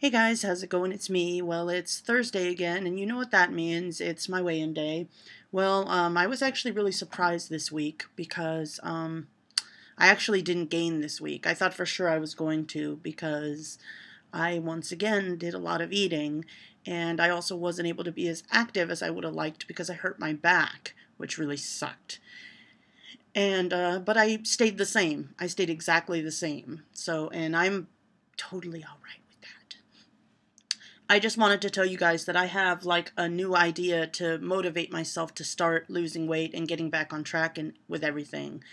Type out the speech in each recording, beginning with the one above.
Hey guys, how's it going? It's me. Well, it's Thursday again, and you know what that means. It's my weigh-in day. Well, I was actually really surprised this week because I actually didn't gain this week. I thought for sure I was going to because I once again did a lot of eating, and I also wasn't able to be as active as I would have liked because I hurt my back, which really sucked. And but I stayed the same. I stayed exactly the same. So, and I'm totally all right with that. I just wanted to tell you guys that I have like a new idea to motivate myself to start losing weight and getting back on track and with everything.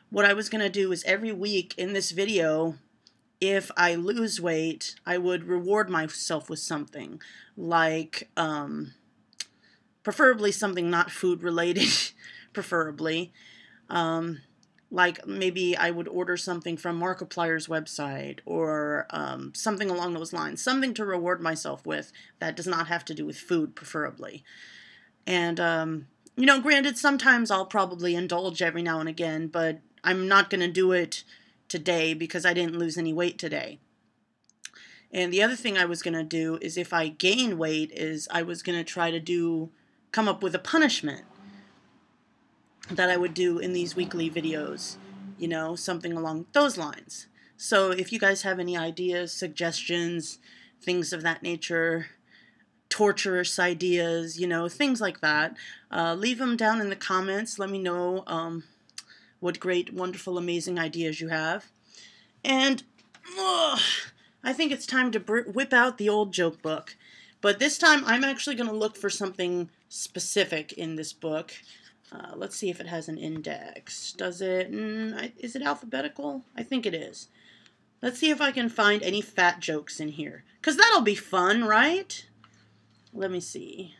What I was going to do is every week in this video, if I lose weight, I would reward myself with something like preferably something not food related, preferably. Um, like maybe I would order something from Markiplier's website or something along those lines, something to reward myself with that does not have to do with food, preferably. And, you know, granted, sometimes I'll probably indulge every now and again, but I'm not going to do it today because I didn't lose any weight today. And the other thing I was going to do is if I gain weight is I was going to try to come up with a punishment that I would do in these weekly videos, you know, something along those lines. So if you guys have any ideas, suggestions, things of that nature, torturous ideas, you know, things like that, leave them down in the comments. Let me know what great, wonderful, amazing ideas you have. And I think it's time to whip out the old joke book. But this time I'm actually going to look for something specific in this book. Let's see if it has an index. Does it? Is it alphabetical? I think it is. Let's see if I can find any fat jokes in here. Because that'll be fun, right? Let me see.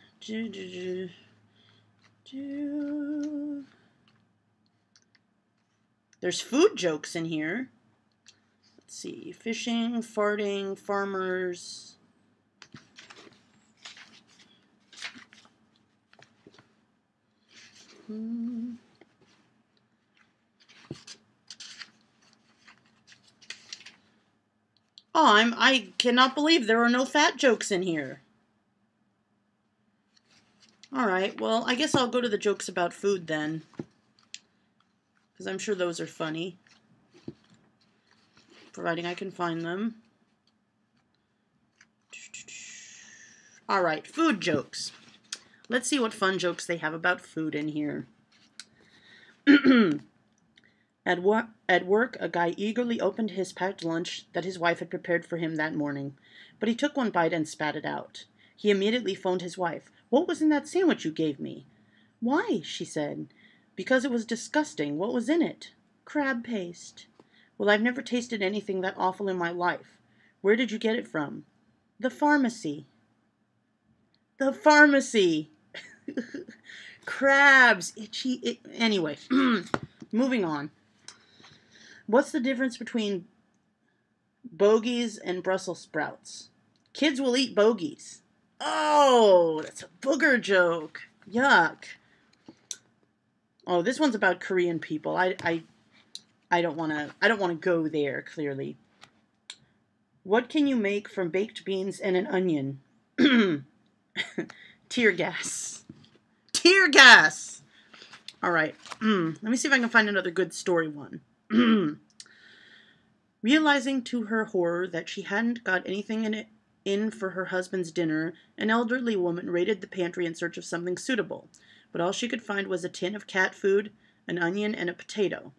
There's food jokes in here. Let's see. Fishing, farting, farmers. Oh, I cannot believe there are no fat jokes in here. Alright, well, I guess I'll go to the jokes about food then. Because I'm sure those are funny. Providing I can find them. Alright, food jokes. Let's see what fun jokes they have about food in here. At work, a guy eagerly opened his packed lunch that his wife had prepared for him that morning, but he took one bite and spat it out. He immediately phoned his wife. "What was in that sandwich you gave me?" "Why?" she said. "Because it was disgusting. What was in it?" "Crab paste." "Well, I've never tasted anything that awful in my life. Where did you get it from?" "The pharmacy." The pharmacy! Crabs! Itchy. Anyway, moving on. What's the difference between bogies and Brussels sprouts? Kids will eat bogies. Oh, that's a booger joke. Yuck. Oh, this one's about Korean people. I don't want to go there, clearly. What can you make from baked beans and an onion? Tear gas. Tear gas. All right. Let me see if I can find another good story one. Realizing to her horror that she hadn't got anything in for her husband's dinner, an elderly woman raided the pantry in search of something suitable, but all she could find was a tin of cat food, an onion, and a potato.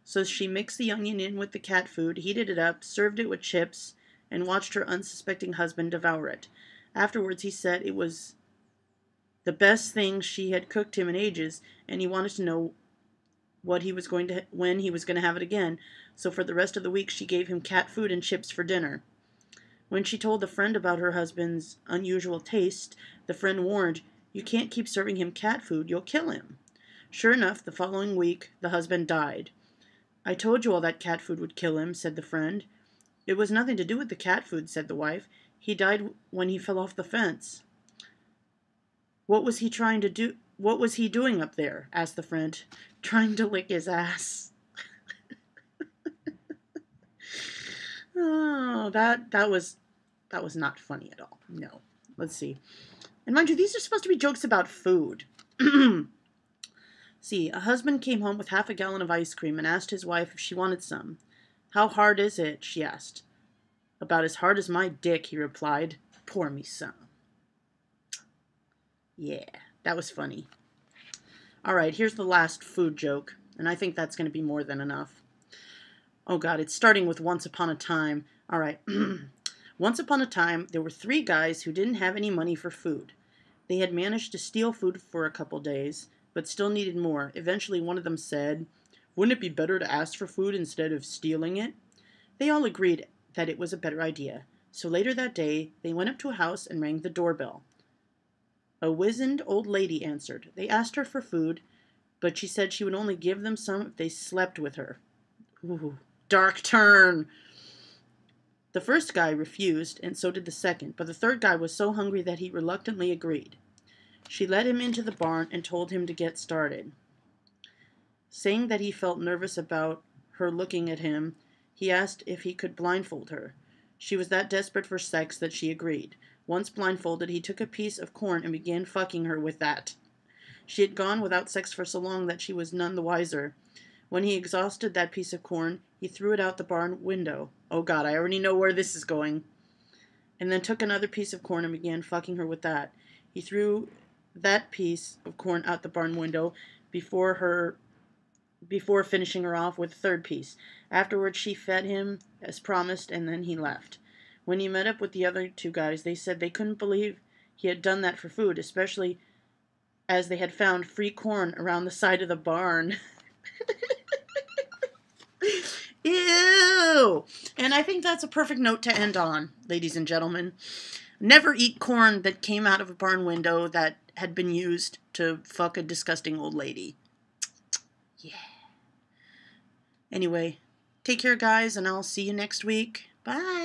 So she mixed the onion in with the cat food, heated it up, served it with chips, and watched her unsuspecting husband devour it. Afterwards, he said it was the best thing she had cooked him in ages, and he wanted to know when he was going to have it again. So for the rest of the week, she gave him cat food and chips for dinner. When she told a friend about her husband's unusual taste, the friend warned, "You can't keep serving him cat food, you'll kill him." Sure enough, the following week, the husband died. "I told you all that cat food would kill him," said the friend. "It was nothing to do with the cat food," said the wife. "He died when he fell off the fence." What was he doing up there?" asked the friend. "Trying to lick his ass." Oh, that That was not funny at all. No. Let's see. And mind you, these are supposed to be jokes about food. See, a husband came home with half a gallon of ice cream and asked his wife if she wanted some. How hard is it? She asked. About as hard as my dick, he replied. Pour me some. Yeah, that was funny. Alright, here's the last food joke, and I think that's going to be more than enough. Oh god, it's starting with once upon a time. Alright. Once upon a time, there were 3 guys who didn't have any money for food. They had managed to steal food for a couple days, but still needed more. Eventually, one of them said, "Wouldn't it be better to ask for food instead of stealing it?" They all agreed that it was a better idea. So later that day, they went up to a house and rang the doorbell. A wizened old lady answered. They asked her for food, but she said she would only give them some if they slept with her. Ooh, dark turn. The first guy refused, and so did the second, but the third guy was so hungry that he reluctantly agreed. She led him into the barn and told him to get started. Saying that he felt nervous about her looking at him, he asked if he could blindfold her. She was that desperate for sex that she agreed. Once blindfolded, he took a piece of corn and began fucking her with that. She had gone without sex for so long that she was none the wiser. When he exhausted that piece of corn, he threw it out the barn window. Oh god, I already know where this is going. And then took another piece of corn and began fucking her with that. He threw that piece of corn out the barn window before finishing her off with a third piece. Afterwards, she fed him as promised, and then he left. When he met up with the other 2 guys, they said they couldn't believe he had done that for food, especially as they had found free corn around the side of the barn. Ew! And I think that's a perfect note to end on, ladies and gentlemen. Never eat corn that came out of a barn window that had been used to fuck a disgusting old lady. Yeah. Anyway, take care, guys, and I'll see you next week. Bye!